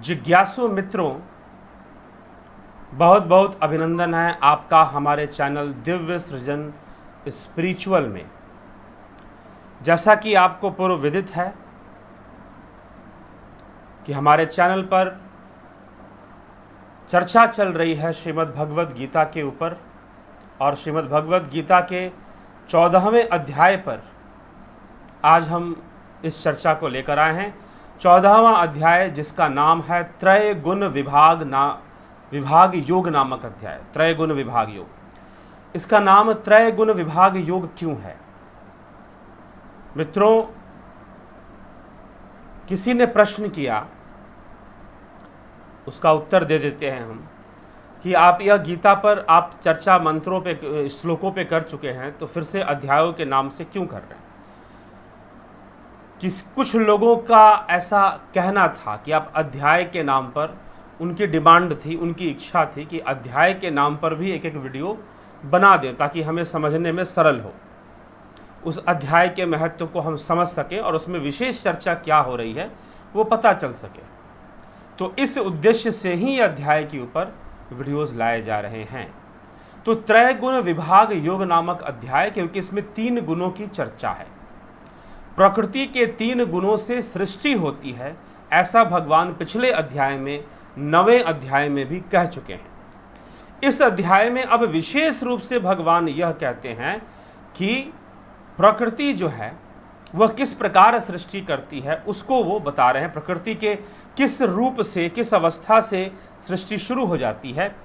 जिज्ञासु मित्रों, बहुत बहुत अभिनंदन है आपका हमारे चैनल दिव्य सृजन स्पिरिचुअल में। जैसा कि आपको पूर्व विदित है कि हमारे चैनल पर चर्चा चल रही है श्रीमद् भगवद गीता के ऊपर, और श्रीमद् भगवद गीता के 14वें अध्याय पर आज हम इस चर्चा को लेकर आए हैं। 14वां अध्याय जिसका नाम है त्रय गुण विभाग योग नामक अध्याय। त्रय गुण विभाग योग, इसका नाम त्रय गुण विभाग योग क्यों है? मित्रों, किसी ने प्रश्न किया, उसका उत्तर दे देते हैं हम कि आप यह गीता पर आप चर्चा मंत्रों पे, श्लोकों पे कर चुके हैं, तो फिर से अध्यायों के नाम से क्यों कर रहे हैं? कुछ लोगों का ऐसा कहना था कि आप अध्याय के नाम पर, उनकी डिमांड थी, उनकी इच्छा थी कि अध्याय के नाम पर भी एक एक वीडियो बना दें ताकि हमें समझने में सरल हो, उस अध्याय के महत्व को हम समझ सकें और उसमें विशेष चर्चा क्या हो रही है वो पता चल सके। तो इस उद्देश्य से ही अध्याय के ऊपर वीडियोस लाए जा रहे हैं। तो त्रय गुण विभाग योग नामक अध्याय, क्योंकि इसमें 3 गुणों की चर्चा है। प्रकृति के 3 गुणों से सृष्टि होती है, ऐसा भगवान पिछले अध्याय में 9वें अध्याय में भी कह चुके हैं। इस अध्याय में अब विशेष रूप से भगवान यह कहते हैं कि प्रकृति जो है वह किस प्रकार सृष्टि करती है, उसको वो बता रहे हैं। प्रकृति के किस रूप से, किस अवस्था से सृष्टि शुरू हो जाती है,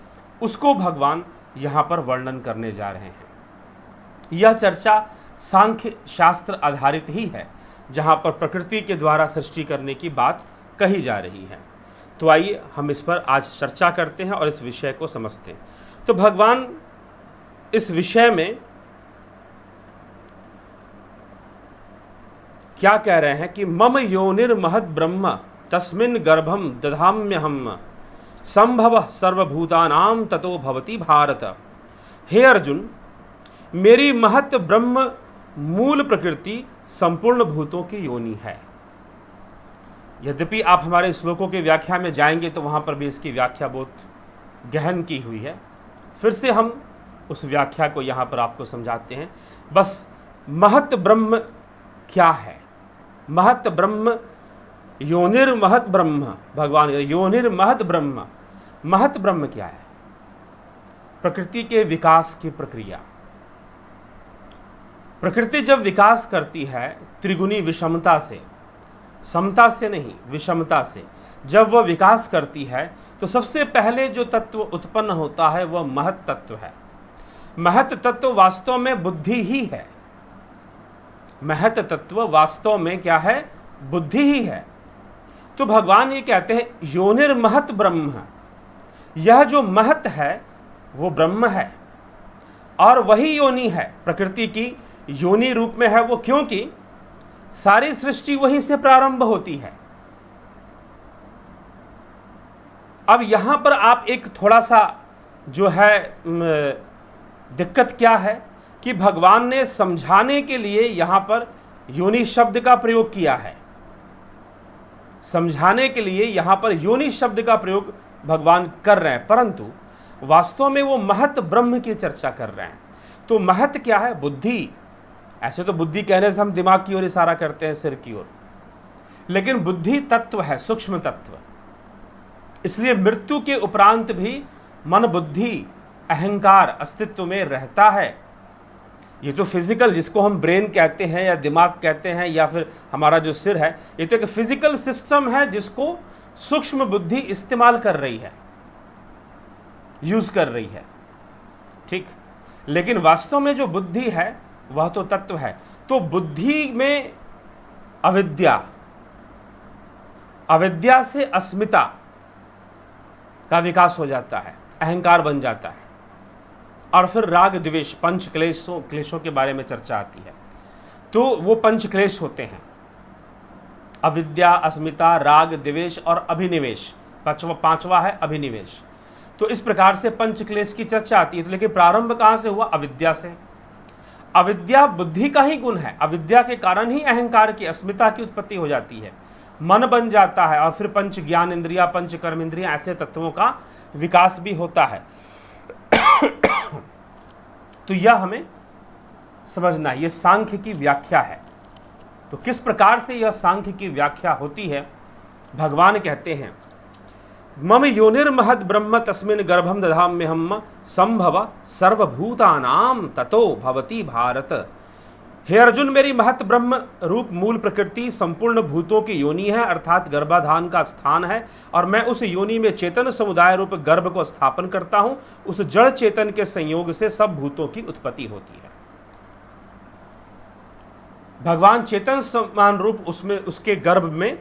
उसको भगवान यहाँ पर वर्णन करने जा रहे हैं। यह चर्चा सांख्य शास्त्र आधारित ही है, जहाँ पर प्रकृति के द्वारा सृष्टि करने की बात कही जा रही है। तो आइए हम इस पर आज चर्चा करते हैं और इस विषय को समझते हैं। तो भगवान इस विषय में क्या कह रहे हैं कि मम योनिर्महद् ब्रह्म तस्मिन् गर्भम दधाम्यहम् संभवः सर्वभूतानां ततो भवति भारत। हे अर्जुन, मेरी महत ब्रह्म मूल प्रकृति संपूर्ण भूतों की योनि है। यद्यपि आप हमारे श्लोकों की व्याख्या में जाएंगे तो वहाँ पर भी इसकी व्याख्या बहुत गहन की हुई है। फिर से हम उस व्याख्या को यहाँ पर आपको समझाते हैं। बस महत ब्रह्म क्या है? महत ब्रह्म, योनिर्महत ब्रह्म, भगवान योनिर्महत ब्रह्म। महत ब्रह्म क्या है? प्रकृति के विकास की प्रक्रिया। प्रकृति जब विकास करती है त्रिगुणी विषमता से, समता से नहीं, विषमता से जब वह विकास करती है तो सबसे पहले जो तत्व उत्पन्न होता है वह महत तत्व है। महत तत्व वास्तव में बुद्धि ही है। महत तत्व वास्तव में क्या है? बुद्धि ही है। तो भगवान ये कहते हैं योनिर्महत ब्रह्म, यह जो महत है वो ब्रह्म है और वही योनि है, प्रकृति की योनि रूप में है वो, क्योंकि सारी सृष्टि वहीं से प्रारंभ होती है। अब यहां पर आप एक थोड़ा सा जो है दिक्कत क्या है कि भगवान ने समझाने के लिए यहां पर योनि शब्द का प्रयोग किया है। समझाने के लिए यहां पर योनि शब्द का प्रयोग भगवान कर रहे हैं, परंतु वास्तव में वो महत ब्रह्म की चर्चा कर रहे हैं। तो महत क्या है? बुद्धि। ऐसे तो बुद्धि कहने से हम दिमाग की ओर इशारा करते हैं, सिर की ओर, लेकिन बुद्धि तत्व है, सूक्ष्म तत्व। इसलिए मृत्यु के उपरांत भी मन, बुद्धि, अहंकार अस्तित्व में रहता है। ये तो फिजिकल, जिसको हम ब्रेन कहते हैं या दिमाग कहते हैं या फिर हमारा जो सिर है, ये तो एक फिजिकल सिस्टम है जिसको सूक्ष्म बुद्धि इस्तेमाल कर रही है, यूज कर रही है, ठीक। लेकिन वास्तव में जो बुद्धि है वह तो तत्व है। तो बुद्धि में अविद्या, अविद्या से अस्मिता का विकास हो जाता है, अहंकार बन जाता है, और फिर राग द्वेष, पंच क्लेशों के बारे में चर्चा आती है। तो वो पंच क्लेश होते हैं, अविद्या, अस्मिता, राग, द्वेष और अभिनिवेश। पांचवा है अभिनिवेश। तो इस प्रकार से पंच क्लेश की चर्चा आती है। तो लेकिन प्रारंभ कहां से हुआ? अविद्या से। अविद्या बुद्धि का ही गुण है। अविद्या के कारण ही अहंकार की, अस्मिता की उत्पत्ति हो जाती है। मन बन जाता है और फिर पंच ज्ञान इंद्रिया, पंच कर्म इंद्रिया, ऐसे तत्वों का विकास भी होता है। तो यह हमें समझना है, यह सांख्य की व्याख्या है। तो किस प्रकार से यह सांख्य की व्याख्या होती है? भगवान कहते हैं, मम योनिर्महद ब्रह्म तस्मिन् गर्भम दधाम्यहम् संभव सर्वभूतानाम ततो भवति भारत। हे अर्जुन, मेरी महत ब्रह्म रूप मूल प्रकृति संपूर्ण भूतों की योनि है, अर्थात गर्भाधान का स्थान है, और मैं उस योनि में चेतन समुदाय रूप गर्भ को स्थापन करता हूं। उस जड़ चेतन के संयोग से सब भूतों की उत्पत्ति होती है। भगवान चेतन समान रूप उसमें, उसके गर्भ में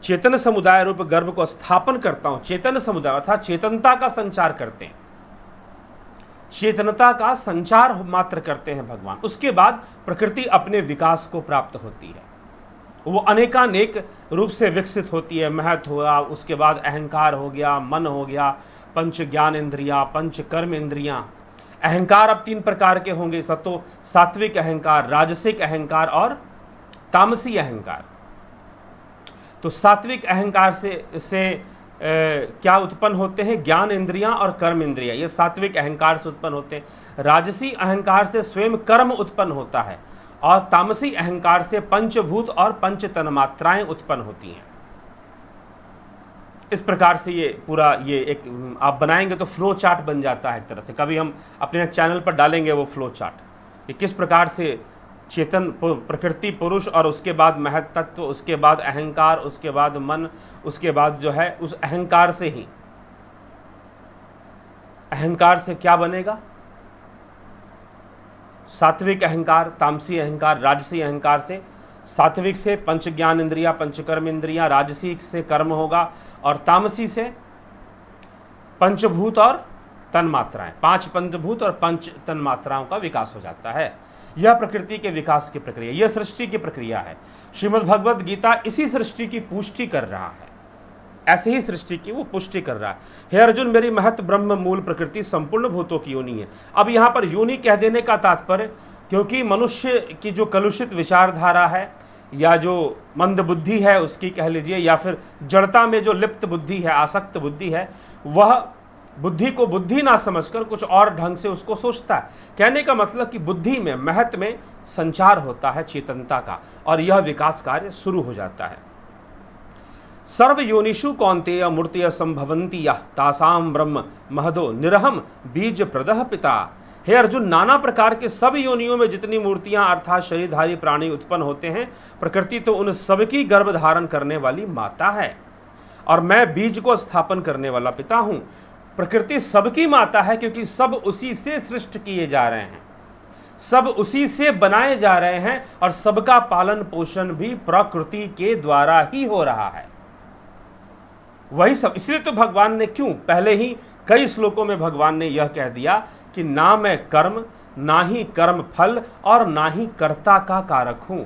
चेतन समुदाय रूप गर्भ को स्थापन करता हूं। चेतन समुदाय अर्थात चेतनता का संचार करते हैं, चेतनता का संचार मात्र करते हैं भगवान। उसके बाद प्रकृति अपने विकास को प्राप्त होती है, वो अनेकानेक रूप से विकसित होती है। महत हुआ, उसके बाद अहंकार हो गया, मन हो गया, पंच ज्ञान इंद्रिया, पंच कर्म इंद्रियां। अहंकार अब 3 प्रकार के होंगे, सतो सात्विक अहंकार, राजसिक अहंकार और तामसी अहंकार। तो सात्विक अहंकार से क्या उत्पन्न होते हैं? ज्ञान इंद्रियां और कर्म इंद्रियां, ये सात्विक अहंकार से उत्पन्न होते हैं। राजसी अहंकार से स्वयं कर्म उत्पन्न होता है, और तामसी अहंकार से पंचभूत और पंच तन्मात्राएं उत्पन्न होती हैं। इस प्रकार से ये पूरा ये एक आप बनाएंगे तो फ्लो चार्ट बन जाता है एक तरह से। कभी हम अपने चैनल पर डालेंगे वो फ्लो चार्ट, ये किस प्रकार से चेतन प्रकृति पुरुष, और उसके बाद महत तत्व, उसके बाद अहंकार, उसके बाद मन, उसके बाद जो है उस अहंकार से ही, अहंकार से क्या बनेगा? सात्विक अहंकार, तामसी अहंकार, राजसी अहंकार से, सात्विक से पंच ज्ञान इंद्रिया, पंचकर्म इंद्रिया, राजसी से कर्म होगा, और तामसी से पंचभूत और तन्मात्राएं, 5 पंचभूत और 5 तन्मात्राओं का विकास हो जाता है। यह प्रकृति के विकास की प्रक्रिया, यह सृष्टि की प्रक्रिया है। श्रीमद् भगवद गीता इसी सृष्टि की पुष्टि कर रहा है, ऐसे ही सृष्टि की वो पुष्टि कर रहा है। हे अर्जुन, मेरी महत ब्रह्म मूल प्रकृति संपूर्ण भूतों की योनि है। अब यहाँ पर योनि कह देने का तात्पर्य, क्योंकि मनुष्य की जो कलुषित विचारधारा है, या जो मंद बुद्धि है उसकी कह लीजिए, या फिर जड़ता में जो लिप्त बुद्धि है, आसक्त बुद्धि है, वह बुद्धि को बुद्धि ना समझकर कुछ और ढंग से उसको सोचता है। कहने का मतलब कि बुद्धि में, महत में संचार होता है चेतनता का, और यह विकास कार्य शुरू हो जाता है। सर्व योनिषु कौन्तेय मूर्तय संभवन्ति यः तासाम ब्रह्म महदो निरहम बीज प्रदः पिता। हे अर्जुन, नाना प्रकार के सब योनियों में जितनी मूर्तियां अर्थात शरीरधारी प्राणी उत्पन्न होते हैं, प्रकृति तो उन सबकी गर्भ धारण करने वाली माता है, और मैं बीज को स्थापन करने वाला पिता हूं। प्रकृति सबकी माता है, क्योंकि सब उसी से सृष्ट किए जा रहे हैं, सब उसी से बनाए जा रहे हैं, और सबका पालन पोषण भी प्रकृति के द्वारा ही हो रहा है। वही सब, इसलिए तो भगवान ने क्यों पहले ही कई श्लोकों में भगवान ने यह कह दिया कि ना मैं कर्म, ना ही कर्म फल, और ना ही कर्ता का कारक हूं।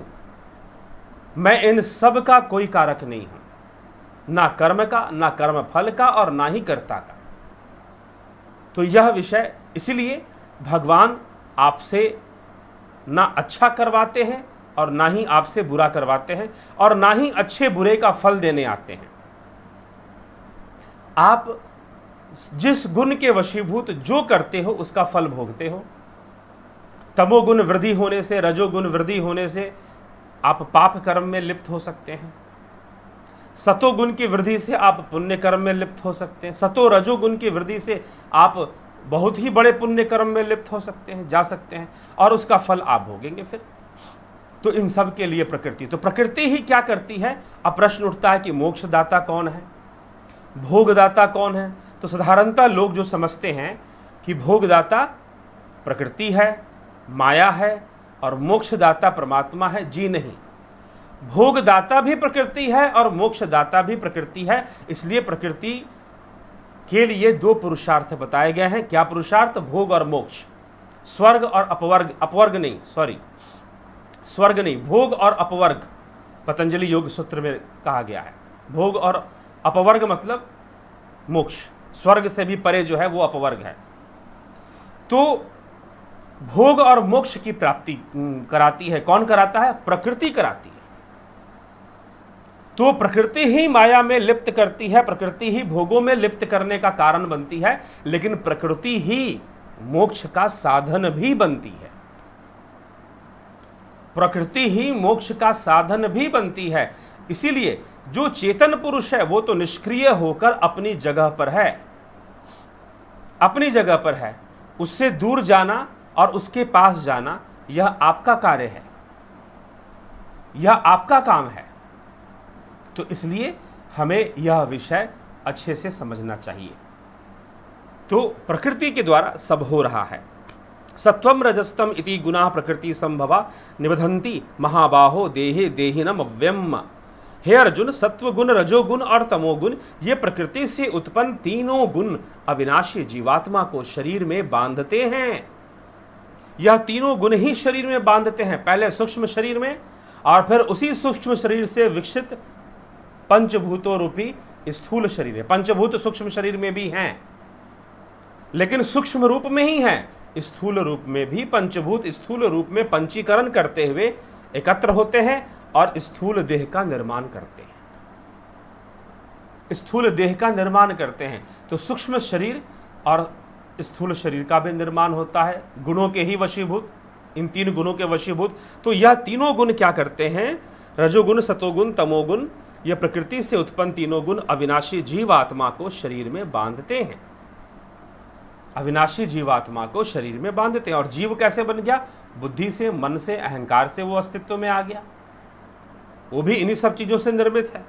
मैं इन सब का कोई कारक नहीं हूं, ना कर्म का, ना कर्म फल का, और ना ही कर्ता का। तो यह विषय, इसलिए भगवान आपसे ना अच्छा करवाते हैं, और ना ही आपसे बुरा करवाते हैं, और ना ही अच्छे बुरे का फल देने आते हैं। आप जिस गुण के वशीभूत जो करते हो उसका फल भोगते हो। तमोगुण वृद्धि होने से, रजोगुण वृद्धि होने से आप पाप कर्म में लिप्त हो सकते हैं। सतोगुण की वृद्धि से आप पुण्य कर्म में लिप्त हो सकते हैं। सतो रजोगुण की वृद्धि से आप बहुत ही बड़े पुण्य कर्म में लिप्त हो सकते हैं, जा सकते हैं, और उसका फल आप भोगेंगे फिर। तो इन सब के लिए प्रकृति, तो प्रकृति ही क्या करती है? अब प्रश्न उठता है कि मोक्षदाता कौन है, भोगदाता कौन है? तो साधारणतः लोग जो समझते हैं कि भोगदाता प्रकृति है, माया है, और मोक्षदाता परमात्मा है। जी नहीं, भोगदाता भी प्रकृति है और मोक्षदाता भी प्रकृति है। इसलिए प्रकृति के लिए 2 पुरुषार्थ बताए गए हैं। क्या पुरुषार्थ? भोग और मोक्ष, स्वर्ग और अपवर्ग, अपवर्ग नहीं, सॉरी, स्वर्ग नहीं, भोग और अपवर्ग पतंजलि योग सूत्र में कहा गया है। भोग और अपवर्ग मतलब मोक्ष, स्वर्ग से भी परे जो है वो अपवर्ग है। तो भोग और मोक्ष की प्राप्ति कराती है, कौन कराता है? प्रकृति कराती है। तो प्रकृति ही माया में लिप्त करती है, प्रकृति ही भोगों में लिप्त करने का कारण बनती है, लेकिन प्रकृति ही मोक्ष का साधन भी बनती है। प्रकृति ही मोक्ष का साधन भी बनती है। इसीलिए जो चेतन पुरुष है वो तो निष्क्रिय होकर अपनी जगह पर है, अपनी जगह पर है। उससे दूर जाना और उसके पास जाना यह आपका कार्य है, यह आपका काम है। तो इसलिए हमें यह विषय अच्छे से समझना चाहिए। तो प्रकृति के द्वारा सब हो रहा है। सत्वम रजस्तम इति गुणाः प्रकृति संभवा निबधन्ति महाबाहो देहे देहिनम अव्यम। हे अर्जुन, सत्व गुण, रजोगुण और तमोगुण ये प्रकृति से उत्पन्न तीनों गुण अविनाशी जीवात्मा को शरीर में बांधते हैं। यह तीनों गुण ही शरीर में बांधते हैं, पहले सूक्ष्म शरीर में और फिर उसी सूक्ष्म शरीर से विकसित पंचभूतों रूपी स्थूल शरीर है। पंचभूत सूक्ष्म शरीर में भी हैं, लेकिन सूक्ष्म रूप में ही हैं। स्थूल रूप में भी पंचभूत स्थूल रूप में पंचीकरण करते हुए एकत्र होते हैं और स्थूल देह का निर्माण करते हैं, स्थूल देह का निर्माण करते हैं। तो सूक्ष्म शरीर और स्थूल शरीर का भी निर्माण होता है, गुणों के ही वशीभूत, इन तीन गुणों के वशीभूत। तो यह तीनों गुण क्या करते हैं? रजोगुण, सतोगुण, तमोगुण, यह प्रकृति से उत्पन्न तीनों गुण अविनाशी जीवात्मा को शरीर में बांधते हैं, अविनाशी जीवात्मा को शरीर में बांधते हैं। और जीव कैसे बन गया? बुद्धि से, मन से, अहंकार से वो अस्तित्व में आ गया, वो भी इन्हीं सब चीजों से निर्मित है।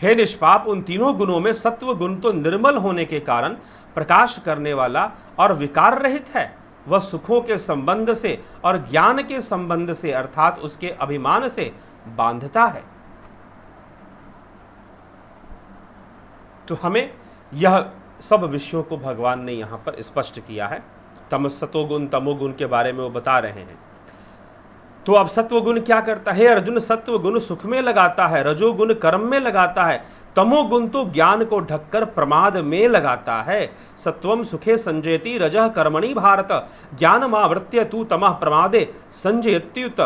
हे निष्पाप, उन तीनों गुणों में सत्व गुण तो निर्मल होने के कारण प्रकाश करने वाला और विकार रहित है। वह सुखों के संबंध से और ज्ञान के संबंध से अर्थात उसके अभिमान से बांधता है। तो हमें यह सब विषयों को भगवान ने यहां पर स्पष्ट किया है। सतोगुण तमोगुण के बारे में वो बता रहे हैं। तो अब सत्वगुण क्या करता है? अर्जुन, सत्वगुण सुख में लगाता है, रजोगुण कर्म में लगाता है, तमोगुण तो ज्ञान को ढककर प्रमाद में लगाता है। सत्वम सुखे संजयति रजः कर्मणि भारत, ज्ञानमावृत्य तू तमः प्रमादे संजयत्युत।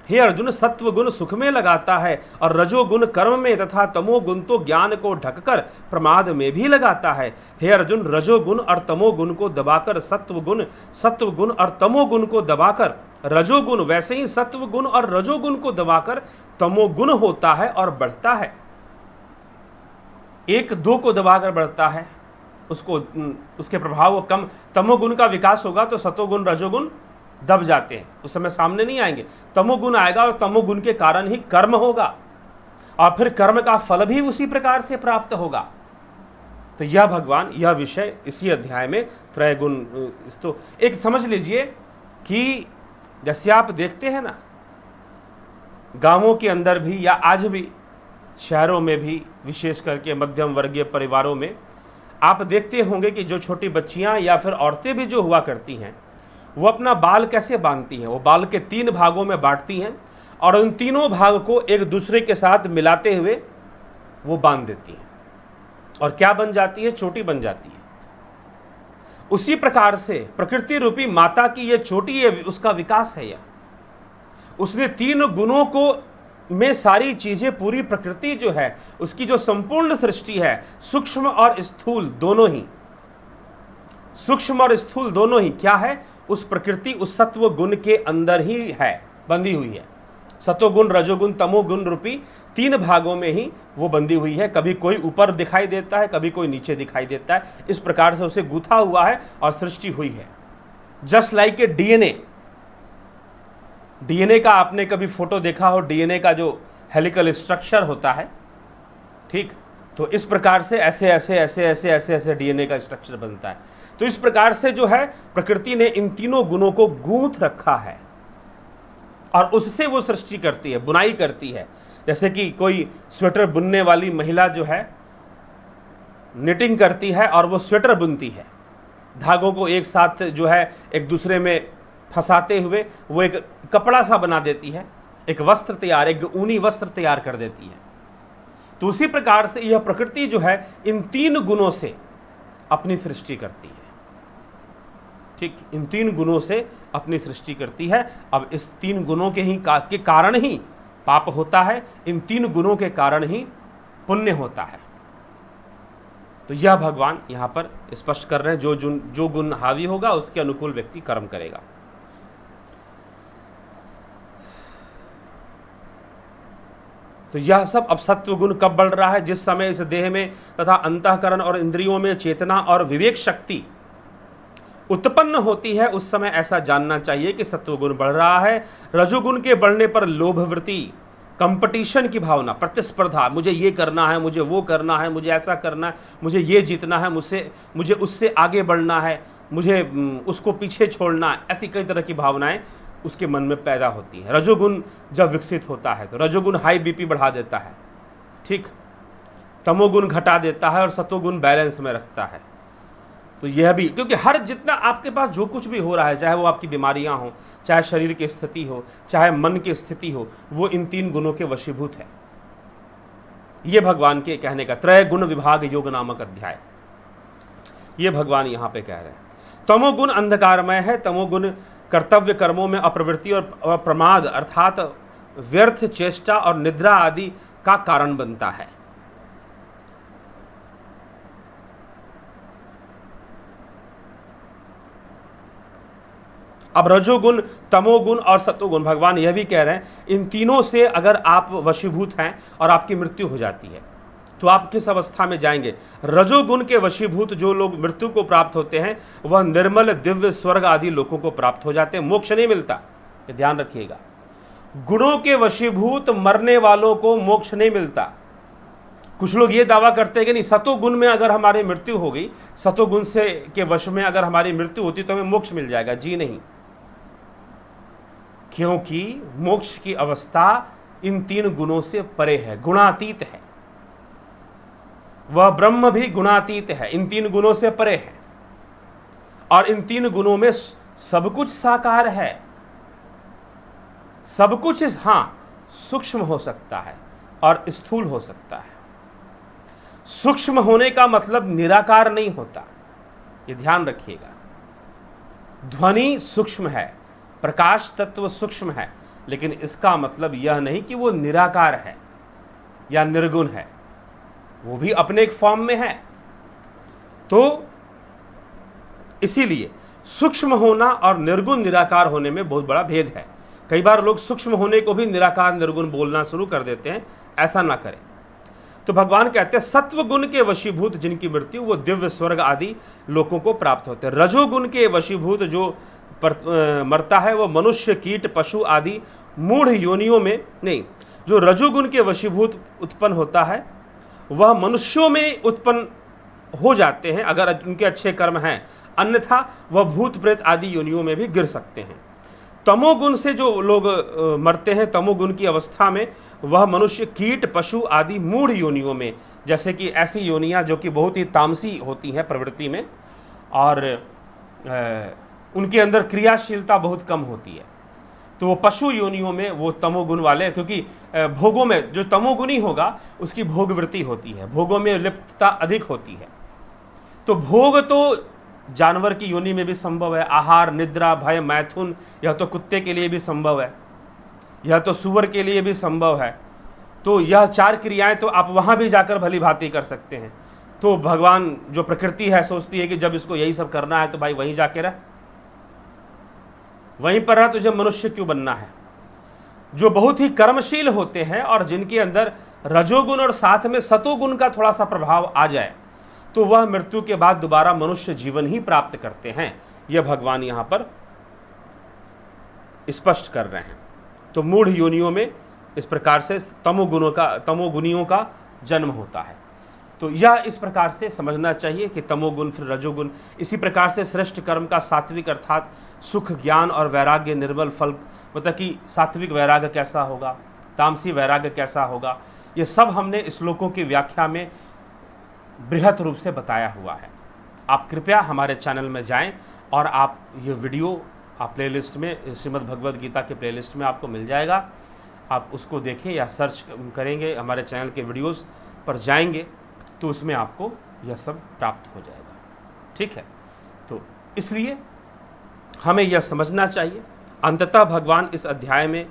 हे अर्जुन, सत्वगुण सुख में लगाता है और रजोगुण कर्म में तथा तमोगुण तो ज्ञान को ढककर प्रमाद में भी लगाता है। हे अर्जुन, रजोगुण और तमोगुण को दबाकर सत्वगुण और तमोगुण को दबाकर रजोगुण, वैसे ही सत्वगुण और रजोगुण को दबाकर तमोगुण होता है और बढ़ता है। एक दो को दबाकर बढ़ता है, उसको उसके प्रभाव कम, तमोगुण का विकास होगा तो सतोगुण रजोगुण दब जाते हैं, उस समय सामने नहीं आएंगे। तमोगुण आएगा और तमोगुण के कारण ही कर्म होगा और फिर कर्म का फल भी उसी प्रकार से प्राप्त होगा। तो यह भगवान यह विषय इसी अध्याय में त्रैगुण, तो एक समझ लीजिए कि जैसे आप देखते हैं ना, गांवों के अंदर भी या आज भी शहरों में भी, विशेष करके मध्यम वर्गीय परिवारों में आप देखते होंगे कि जो छोटी बच्चियां या फिर औरतें भी जो हुआ करती हैं, वो अपना बाल कैसे बांधती हैं? वो बाल के 3 भागों में बांटती हैं और उन तीनों भाग को एक दूसरे के साथ मिलाते हुए वो बांध देती हैं और क्या बन जाती है? चोटी बन जाती है। उसी प्रकार से प्रकृति रूपी माता की ये चोटी है, उसका विकास है। यह उसने 3 गुणों को में सारी चीजें, पूरी प्रकृति जो है उसकी जो संपूर्ण सृष्टि है, सूक्ष्म और स्थूल दोनों ही, सूक्ष्म और स्थूल दोनों ही क्या है? उस प्रकृति, उस सत्व गुण के अंदर ही है, बंधी हुई है। सतोगुण रजोगुण तमोगुण रूपी 3 भागों में ही वो बंधी हुई है। कभी कोई ऊपर दिखाई देता है, कभी कोई नीचे दिखाई देता है। इस प्रकार से उसे गूथा हुआ है और सृष्टि हुई है। जस्ट लाइक ए डीएनए का आपने कभी फोटो देखा हो, डीएनए का जो हेलिकल स्ट्रक्चर होता है, ठीक, तो इस प्रकार से ऐसे ऐसे ऐसे ऐसे ऐसे ऐसे डीएनए का स्ट्रक्चर बनता है। तो इस प्रकार से जो है प्रकृति ने इन तीनों गुणों को गूंथ रखा है और उससे वो सृष्टि करती है, बुनाई करती है। जैसे कि कोई स्वेटर बुनने वाली महिला जो है निटिंग करती है और वो स्वेटर बुनती है, धागों को एक साथ जो है एक दूसरे में फंसाते हुए वो एक कपड़ा सा बना देती है, एक वस्त्र तैयार, एक ऊनी वस्त्र तैयार कर देती है। तो उसी प्रकार से यह प्रकृति जो है इन 3 गुणों से अपनी सृष्टि करती है, ठीक, इन 3 गुणों से अपनी सृष्टि करती है। अब इस 3 गुणों के कारण ही पाप होता है, इन 3 गुणों के कारण ही पुण्य होता है। तो यह भगवान यहाँ पर स्पष्ट कर रहे हैं, जो गुण हावी होगा उसके अनुकूल व्यक्ति कर्म करेगा। तो यह सब अब सत्व गुण कब बढ़ रहा है? जिस समय इस देह में तथा अंतःकरण और इंद्रियों में चेतना और विवेक शक्ति उत्पन्न होती है, उस समय ऐसा जानना चाहिए कि सत्व गुण बढ़ रहा है। रजोगुण के बढ़ने पर लोभ वृत्ति, कंपटीशन की भावना, प्रतिस्पर्धा, मुझे ये करना है, मुझे वो करना है, मुझे ऐसा करना है, मुझे ये जीतना है, मुझे उससे आगे बढ़ना है, मुझे उसको पीछे छोड़ना है, ऐसी कई तरह की भावनाएं उसके मन में पैदा होती हैं। रजोगुण जब विकसित होता है तो रजोगुण हाई बीपी बढ़ा देता है, ठीक, तमोगुण घटा देता है और सतोगुण बैलेंस में रखता है। तो यह भी, क्योंकि हर जितना आपके पास जो कुछ भी हो रहा है, चाहे वो आपकी बीमारियां हो, चाहे शरीर की स्थिति हो, चाहे मन की स्थिति हो, वो इन 3 गुणों के वशीभूत है। ये भगवान के कहने का त्रय गुण विभाग योग नामक अध्याय, ये भगवान यहां पे कह रहे हैं। तमोगुण अंधकारमय है। तमोगुण कर्तव्य कर्मों में अप्रवृत्ति और प्रमाद अर्थात व्यर्थ चेष्टा और निद्रा आदि का कारण बनता है। अब रजोगुण, तमोगुण और सतोगुण, भगवान यह भी कह रहे हैं, इन तीनों से अगर आप वशीभूत हैं और आपकी मृत्यु हो जाती है तो आप किस अवस्था में जाएंगे? रजोगुण के वशीभूत जो लोग मृत्यु को प्राप्त होते हैं वह निर्मल दिव्य स्वर्ग आदि लोकों को प्राप्त हो जाते हैं, मोक्ष नहीं मिलता, ये ध्यान रखिएगा। गुणों के वशीभूत मरने वालों को मोक्ष नहीं मिलता। कुछ लोग ये दावा करते हैं कि नहीं, सतोगुण में अगर हमारी मृत्यु हो गई, सतोगुण से के वश में अगर हमारी मृत्यु होती तो हमें मोक्ष मिल जाएगा। जी नहीं, क्योंकि मोक्ष की अवस्था इन 3 गुणों से परे है, गुणातीत है। वह ब्रह्म भी गुणातीत है, इन 3 गुणों से परे है। और इन 3 गुणों में सब कुछ साकार है, सब कुछ सूक्ष्म हो सकता है और स्थूल हो सकता है। सूक्ष्म होने का मतलब निराकार नहीं होता, ये ध्यान रखिएगा। ध्वनि सूक्ष्म है, प्रकाश तत्व सूक्ष्म है, लेकिन इसका मतलब यह नहीं कि वो निराकार है या निर्गुण है, वो भी अपने एक फॉर्म में है। तो इसीलिए सूक्ष्म होना और निर्गुण निराकार होने में बहुत बड़ा भेद है। कई बार लोग सूक्ष्म होने को भी निराकार निर्गुण बोलना शुरू कर देते हैं, ऐसा ना करें। तो भगवान कहते हैं सत्व गुण के वशीभूत जिनकी मृत्यु वो दिव्य स्वर्ग आदि लोगों को प्राप्त होते हैं। रजोगुण के वशीभूत जो मरता है वो मनुष्य, कीट, पशु आदि मूढ़ योनियों में नहीं। जो रजोगुण के वशीभूत उत्पन्न होता है वह मनुष्यों में उत्पन्न हो जाते हैं अगर उनके अच्छे कर्म हैं, अन्यथा वह भूत प्रेत आदि योनियों में भी गिर सकते हैं। तमोगुण से जो लोग मरते हैं, तमोगुण की अवस्था में, वह मनुष्य, कीट, पशु आदि मूढ़ योनियों में, जैसे कि ऐसी योनियां जो कि बहुत ही तामसी होती हैं प्रवृत्ति में और उनके अंदर क्रियाशीलता बहुत कम होती है, तो वो पशु योनियों में वो तमोगुण वाले, क्योंकि भोगों में जो तमोगुणी होगा उसकी भोग वृत्ति होती है, भोगों में लिप्तता अधिक होती है। तो भोग तो जानवर की योनि में भी संभव है, आहार, निद्रा, भय, मैथुन, यह तो कुत्ते के लिए भी संभव है, यह तो सूअर के लिए भी संभव है। तो यह 4 क्रियाएं तो आप वहां भी जाकर भली भांति कर सकते हैं। तो भगवान जो प्रकृति है सोचती है कि जब इसको यही सब करना है तो भाई वहीं जाके रह, वहीं पर रह, तुझे मनुष्य क्यों बनना है। जो बहुत ही कर्मशील होते हैं और जिनके अंदर रजोगुण और साथ में सतोगुण का थोड़ा सा प्रभाव आ जाए तो वह मृत्यु के बाद दोबारा मनुष्य जीवन ही प्राप्त करते हैं। यह भगवान यहां पर स्पष्ट कर रहे हैं। तो मूढ़ योनियों में इस प्रकार से तमोगुणियों का जन्म होता है। तो यह इस प्रकार से समझना चाहिए कि तमोगुण फिर रजोगुण, इसी प्रकार से श्रेष्ठ कर्म का सात्विक अर्थात सुख, ज्ञान और वैराग्य, निर्मल फल, मतलब कि सात्विक वैराग्य कैसा होगा, तामसी वैराग्य कैसा होगा, ये सब हमने श्लोकों की व्याख्या में बृहत रूप से बताया हुआ है। आप कृपया हमारे चैनल में जाएं और आप ये वीडियो आप प्लेलिस्ट में, श्रीमद् भगवद गीता के प्लेलिस्ट में आपको मिल जाएगा, आप उसको देखें या सर्च करेंगे, हमारे चैनल के वीडियोस पर जाएंगे तो उसमें आपको यह सब प्राप्त हो जाएगा। ठीक है, तो इसलिए हमें यह समझना चाहिए। अंततः भगवान इस अध्याय में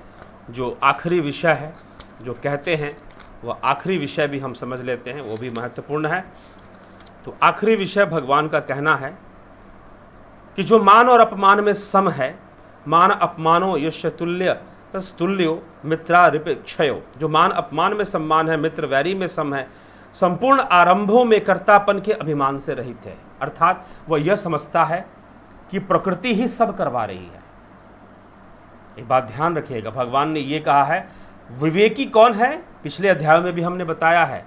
जो आखिरी विषय है जो कहते हैं वह आखिरी विषय भी हम समझ लेते हैं, वो भी महत्वपूर्ण है। तो आखिरी विषय भगवान का कहना है कि जो मान और अपमान में सम है, मान अपमानो यश तुल्य तुल्यो मित्रारिपेक्षयो, जो मान अपमान में सम्मान है, मित्र वैरी में सम है, संपूर्ण आरंभों में कर्तापन के अभिमान से रहित है। अर्थात वह यह समझता है कि प्रकृति ही सब करवा रही है। एक बात ध्यान रखिएगा, भगवान ने ये कहा है, विवेकी कौन है, पिछले अध्याय में भी हमने बताया है,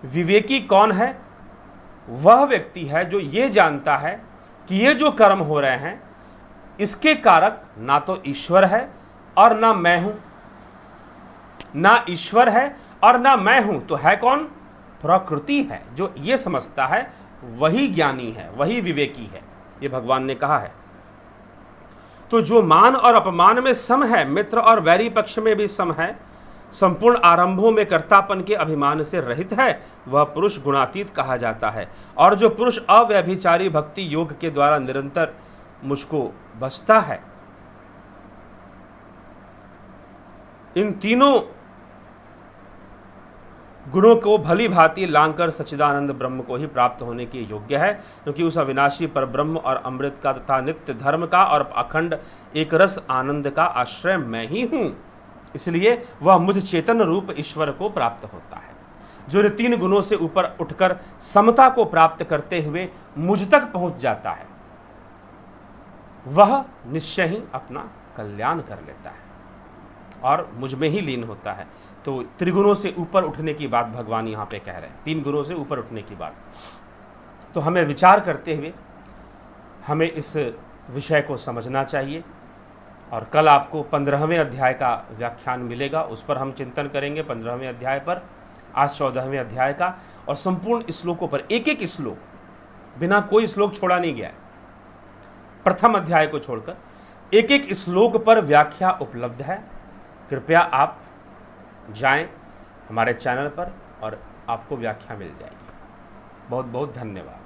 विवेकी कौन है, वह व्यक्ति है जो ये जानता है कि ये जो कर्म हो रहे हैं इसके कारक ना तो ईश्वर है और ना मैं हूं, ना ईश्वर है और ना मैं हूं, तो है कौन, प्रकृति है। जो ये समझता है वही ज्ञानी है, वही विवेकी है, ये भगवान ने कहा है। तो जो मान और अपमान में सम है, मित्र और वैरी पक्ष में भी सम है, संपूर्ण आरंभों में कर्तापन के अभिमान से रहित है, वह पुरुष गुणातीत कहा जाता है। और जो पुरुष अव्यभिचारी भक्ति योग के द्वारा निरंतर मुझको बसता है, इन तीनों गुणों को भली भांति लांघकर सच्चिदानंद ब्रह्म को ही प्राप्त होने के योग्य है, क्योंकि उस अविनाशी पर ब्रह्म और अमृत का तथा नित्य धर्म का और अखंड एक रस आनंद का आश्रय मैं ही हूं। इसलिए वह मुझ चेतन रूप ईश्वर को प्राप्त होता है, जो इन तीन गुणों से ऊपर उठकर समता को प्राप्त करते हुए मुझ तक पहुंच जाता है, वह निश्चय ही अपना कल्याण कर लेता है और मुझ में ही लीन होता है। तो त्रिगुणों से ऊपर उठने की बात भगवान यहाँ पे कह रहे हैं, तीन गुणों से ऊपर उठने की बात। तो हमें विचार करते हुए हमें इस विषय को समझना चाहिए। और कल आपको 15वें अध्याय का व्याख्यान मिलेगा, उस पर हम चिंतन करेंगे 15वें अध्याय पर, आज 14वें अध्याय का, और संपूर्ण श्लोकों पर एक एक श्लोक, बिना कोई श्लोक छोड़ा नहीं गया है, प्रथम अध्याय को छोड़कर एक एक श्लोक पर व्याख्या उपलब्ध है। कृपया आप जाएं हमारे चैनल पर और आपको व्याख्या मिल जाएगी। बहुत बहुत धन्यवाद।